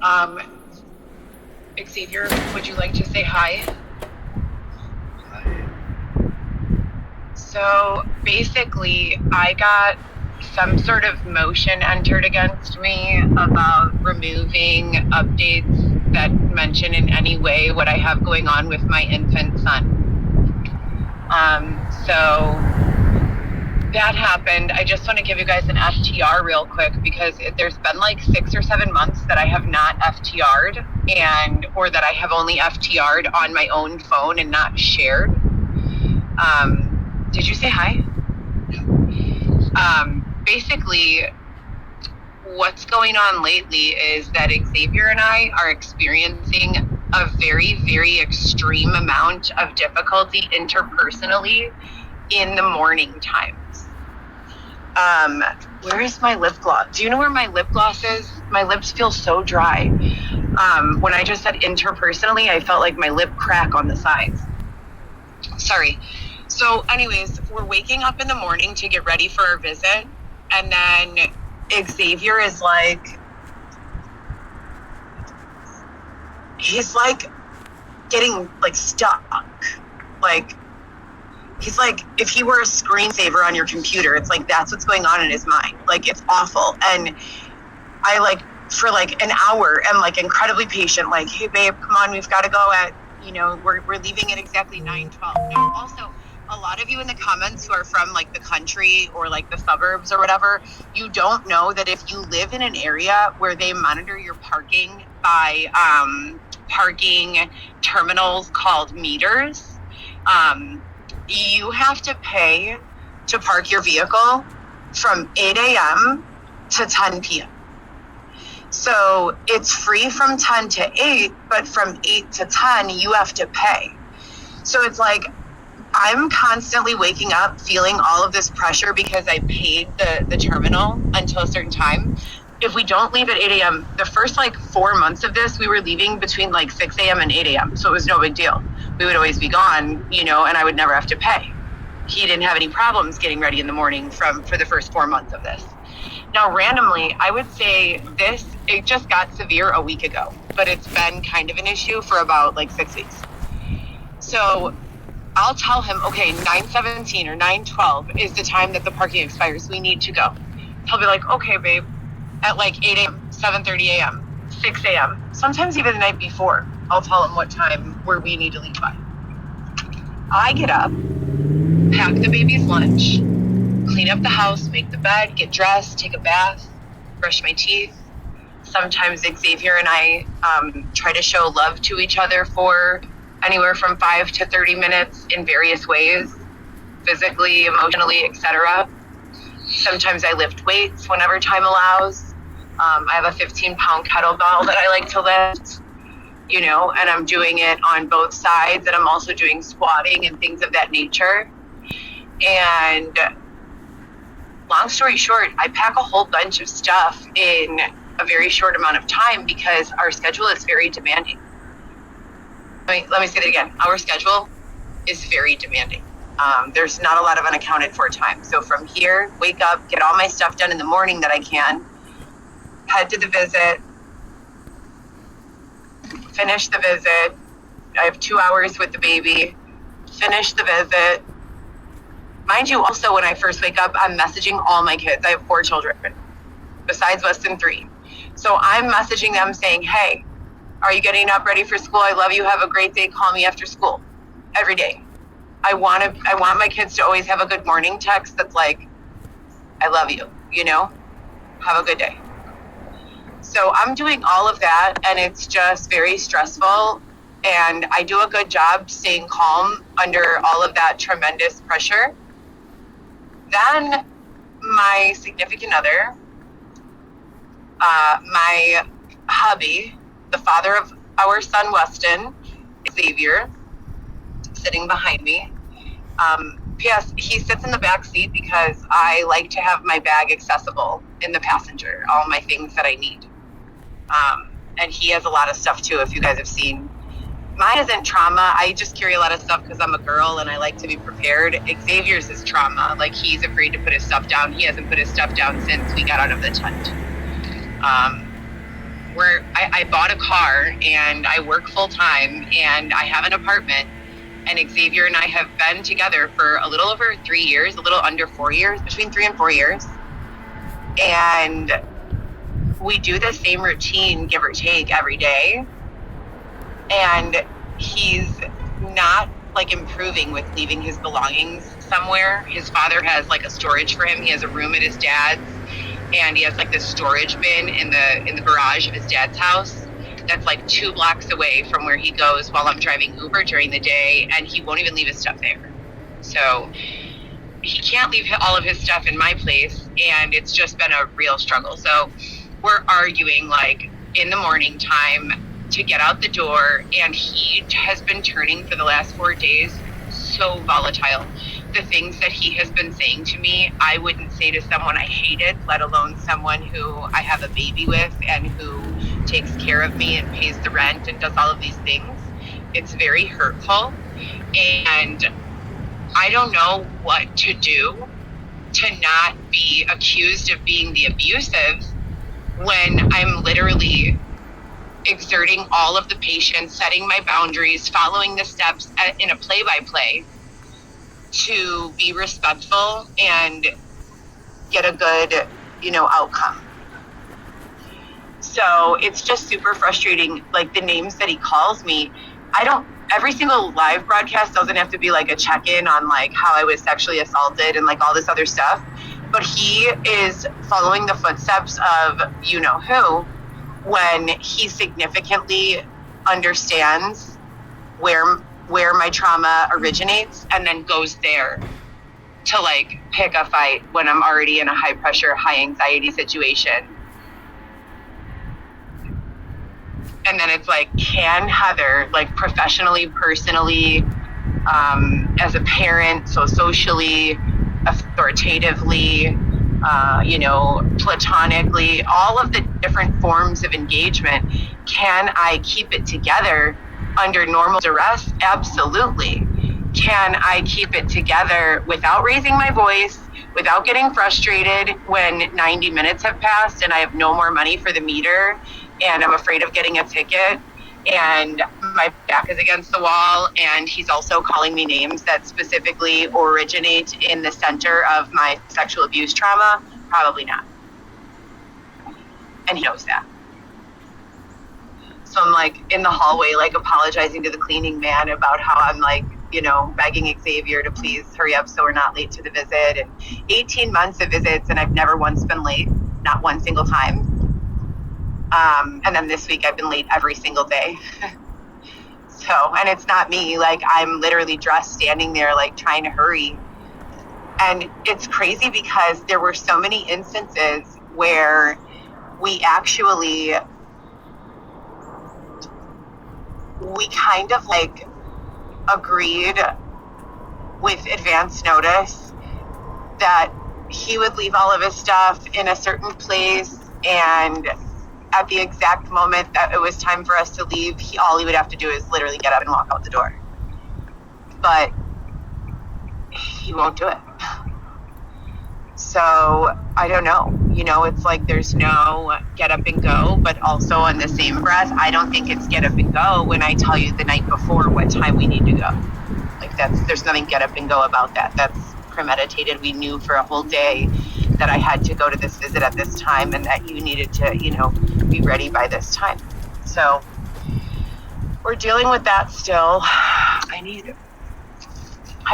Um, Xavier, would you like to say hi? Hi. So basically, I got some sort of motion entered against me about removing updates that mention in any way what I have going on with my infant son. So that happened. I just want to give you guys an FTR real quick because there's been like 6 or 7 months that I have not FTR'd or that I have only FTR'd on my own phone and not shared. Did you say hi? Basically, what's going on lately is that Xavier and I are experiencing a very, very extreme amount of difficulty interpersonally in the morning times. Where is my lip gloss? Do you know where my lip gloss is? My lips feel so dry. When I just said interpersonally, I felt like my lip crack on the sides. Sorry. So, anyways, we're waking up in the morning to get ready for our visit, and then Xavier is like, he's like getting like stuck. Like, he's like, if he were a screensaver on your computer, it's like that's what's going on in his mind. Like, it's awful. And I like, for like an hour, am like incredibly patient. Like, hey, babe, come on, we've got to go at, we're leaving at exactly 9:12. Now, also, a lot of you in the comments who are from like the country or like the suburbs or whatever, you don't know that if you live in an area where they monitor your parking by parking terminals called meters, you have to pay to park your vehicle from 8 a.m. to 10 p.m. So it's free from 10 to 8, but from 8 to 10, you have to pay. So it's like, I'm constantly waking up feeling all of this pressure because I paid the terminal until a certain time. If we don't leave at 8 a.m., the first like 4 months of this, we were leaving between like 6 a.m. and 8 a.m. So it was no big deal. We would always be gone, and I would never have to pay. He didn't have any problems getting ready in the morning for the first 4 months of this. Now, randomly, I would say it just got severe a week ago, but it's been kind of an issue for about like 6 weeks. So I'll tell him, okay, 9:17 or 9:12 is the time that the parking expires. We need to go. He'll be like, okay, babe, at like 8 a.m., 7:30 a.m., 6 a.m., sometimes even the night before, I'll tell him what time where we need to leave by. I get up, pack the baby's lunch, clean up the house, make the bed, get dressed, take a bath, brush my teeth. Sometimes Xavier and I try to show love to each other for anywhere from 5 to 30 minutes in various ways, physically, emotionally, etc. Sometimes I lift weights whenever time allows. I have a 15-pound kettlebell that I like to lift, and I'm doing it on both sides, and I'm also doing squatting and things of that nature. And long story short, I pack a whole bunch of stuff in a very short amount of time because our schedule is very demanding. Let me say that again. Our schedule is very demanding. There's not a lot of unaccounted for time. So from here, wake up, get all my stuff done in the morning that I can, head to the visit, finish the visit. I have 2 hours with the baby, finish the visit. Mind you, also, when I first wake up, I'm messaging all my kids. I have 4 children, besides Weston 3. So I'm messaging them saying, hey, are you getting up ready for school? I love you. Have a great day. Call me after school. Every day. I want my kids to always have a good morning text that's like, I love you, have a good day. So I'm doing all of that, and it's just very stressful, and I do a good job staying calm under all of that tremendous pressure. Then my significant other, my hubby, the father of our son Weston, Xavier, sitting behind me. P.S. He sits in the back seat because I like to have my bag accessible in the passenger, all my things that I need. And he has a lot of stuff too, if you guys have seen. Mine isn't trauma. I just carry a lot of stuff because I'm a girl and I like to be prepared. Xavier's is trauma. Like, he's afraid to put his stuff down. He hasn't put his stuff down since we got out of the tent. I bought a car and I work full time and I have an apartment, and Xavier and I have been together for a little over 3 years, a little under 4 years, between 3 and 4 years. And we do the same routine, give or take, every day. And he's not like improving with leaving his belongings somewhere. His father has like a storage for him. He has a room at his dad's, and he has like this storage bin in the garage of his dad's house that's like 2 blocks away from where he goes while I'm driving Uber during the day, and he won't even leave his stuff there. So he can't leave all of his stuff in my place, and it's just been a real struggle. So we're arguing like in the morning time to get out the door, and he has been turning for the last 4 days so volatile. The things that he has been saying to me, I wouldn't say to someone I hated, let alone someone who I have a baby with and who takes care of me and pays the rent and does all of these things. It's very hurtful, and I don't know what to do to not be accused of being the abusive when I'm literally exerting all of the patience, setting my boundaries, following the steps in a play-by-play to be respectful and get a good, outcome. So it's just super frustrating. Like the names that he calls me, every single live broadcast doesn't have to be like a check-in on like how I was sexually assaulted and like all this other stuff. But he is following the footsteps of who when he significantly understands where my trauma originates and then goes there to like pick a fight when I'm already in a high pressure, high anxiety situation. And then it's like, can Heather, like professionally, personally, as a parent, so socially, authoritatively, platonically, all of the different forms of engagement, can I keep it together under normal duress? Absolutely. Can I keep it together without raising my voice, without getting frustrated when 90 minutes have passed and I have no more money for the meter and I'm afraid of getting a ticket and my back is against the wall and he's also calling me names that specifically originate in the center of my sexual abuse trauma? Probably not. And he knows that. So I'm like in the hallway, like apologizing to the cleaning man about how I'm like, begging Xavier to please hurry up so we're not late to the visit. And 18 months of visits and I've never once been late, not one single time. And then this week I've been late every single day. So, and it's not me, like I'm literally dressed standing there like trying to hurry. And it's crazy because there were so many instances where we kind of like agreed with advance notice that he would leave all of his stuff in a certain place, and at the exact moment that it was time for us to leave, all he would have to do is literally get up and walk out the door. But he won't do it. So I don't know. It's like there's no get up and go, but also in the same breath, I don't think it's get up and go when I tell you the night before what time we need to go. Like there's nothing get up and go about that. That's premeditated. We knew for a whole day that I had to go to this visit at this time and that you needed to, be ready by this time. So we're dealing with that still. Have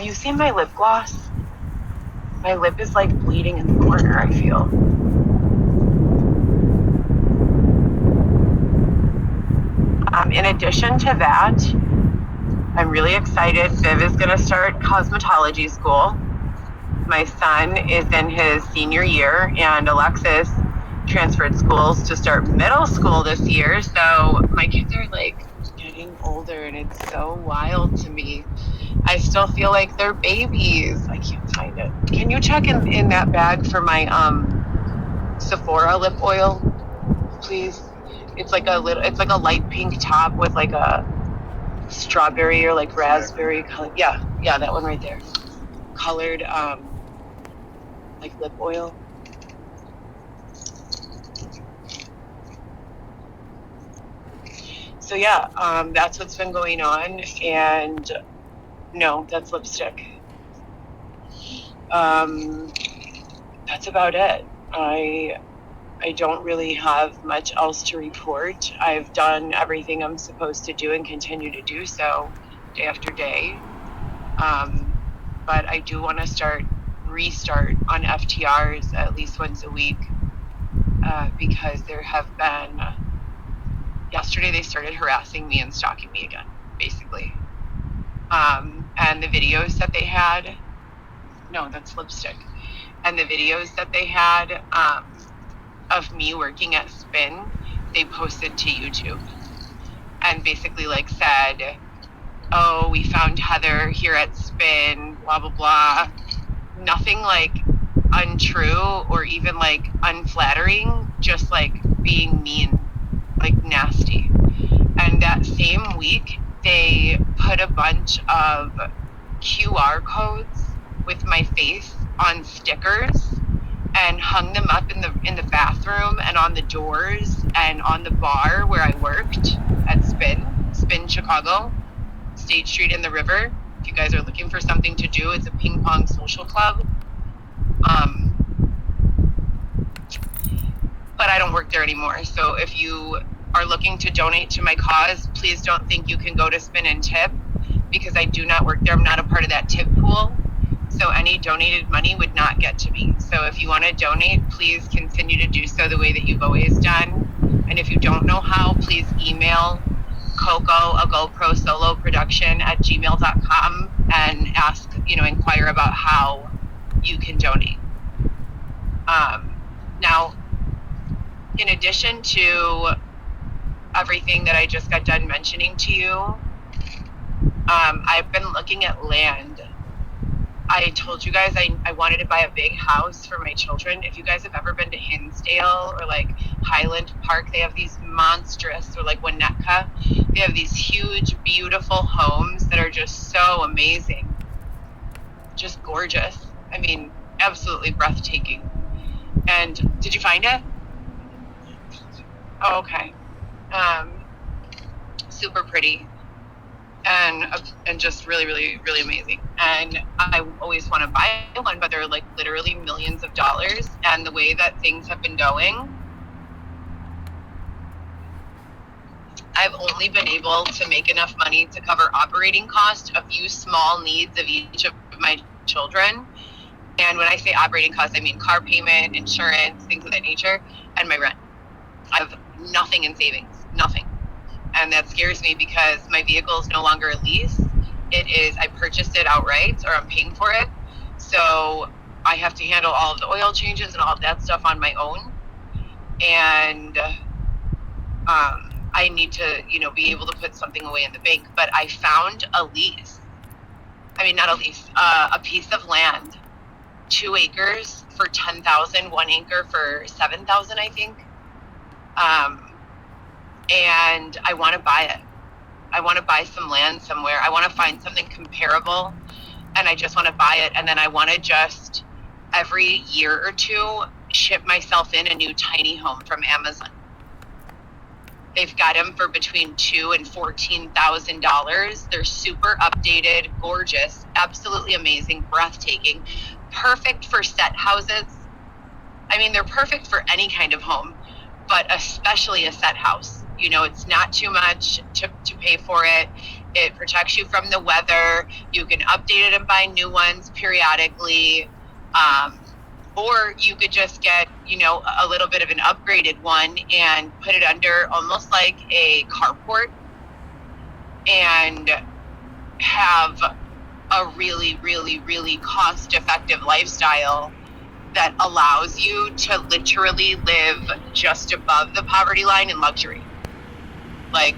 you seen my lip gloss? My lip is like bleeding in the corner, I feel. In addition to that, I'm really excited. Viv is going to start cosmetology school. My son is in his senior year, and Alexis transferred schools to start middle school this year. So my kids are like getting older, and it's so wild to me. I still feel like they're babies. I can't find it. Can you check in that bag for my Sephora lip oil, please? It's like a light pink top with like a strawberry or like raspberry color. Yeah, that one right there. Colored like lip oil. So yeah, that's what's been going on, and no, that's lipstick. That's about it. I don't really have much else to report. I've done everything I'm supposed to do and continue to do so day after day. But I do want to restart on FTRs at least once a week because there have been, yesterday they started harassing me and stalking me again, basically. And the videos that they had, no, that's lipstick. And the videos that they had of me working at Spin, they posted to YouTube and basically like said, oh, we found Heather here at Spin, blah, blah, blah. Nothing like untrue or even like unflattering, just like being mean, like nasty. And that same week, they put a bunch of QR codes with my face on stickers and hung them up in the bathroom and on the doors and on the bar where I worked at Spin Chicago, State Street in the River. If you guys are looking for something to do, it's a ping pong social club. But I don't work there anymore. So if you are looking to donate to my cause, please don't think you can go to Spin and tip, because I do not work there. I'm not a part of that tip pool. So any donated money would not get to me. So if you want to donate, please continue to do so the way that you've always done. And if you don't know how, please email Coco, a GoPro solo production at gmail.com and ask, inquire about how you can donate. Now, in addition to everything that I just got done mentioning to you, I've been looking at land. I told you guys I wanted to buy a big house for my children. If you guys have ever been to Hinsdale or like Highland Park, they have these monstrous, or like Winnetka, they have these huge, beautiful homes that are just so amazing. Just gorgeous. I mean, absolutely breathtaking. And did you find it? Oh, okay. Super pretty. And just really, really, really amazing. And I always want to buy one, but they're like literally millions of dollars. And the way that things have been going, I've only been able to make enough money to cover operating costs, a few small needs of each of my children. And when I say operating costs, I mean car payment, insurance, things of that nature, and my rent. I have nothing in savings, nothing. And that scares me because my vehicle is no longer a lease. It is, I purchased it outright, or I'm paying for it. So I have to handle all of the oil changes and all of that stuff on my own. And I need to, be able to put something away in the bank. But I found a lease. I mean, not a lease, a piece of land, 2 acres for $10,000, 1 acre for $7,000, I think. And I want to buy it. I want to buy some land somewhere. I want to find something comparable, and I just want to buy it. And then I want to just every year or two ship myself in a new tiny home from Amazon. They've got them for between $2,000 and $14,000. They're super updated, gorgeous, absolutely amazing, breathtaking, perfect for set houses. I mean, they're perfect for any kind of home, but especially a set house. It's not too much to pay for it. It protects you from the weather. You can update it and buy new ones periodically. Or you could just get, a little bit of an upgraded one and put it under almost like a carport and have a really, really, really cost-effective lifestyle that allows you to literally live just above the poverty line in luxury. Like,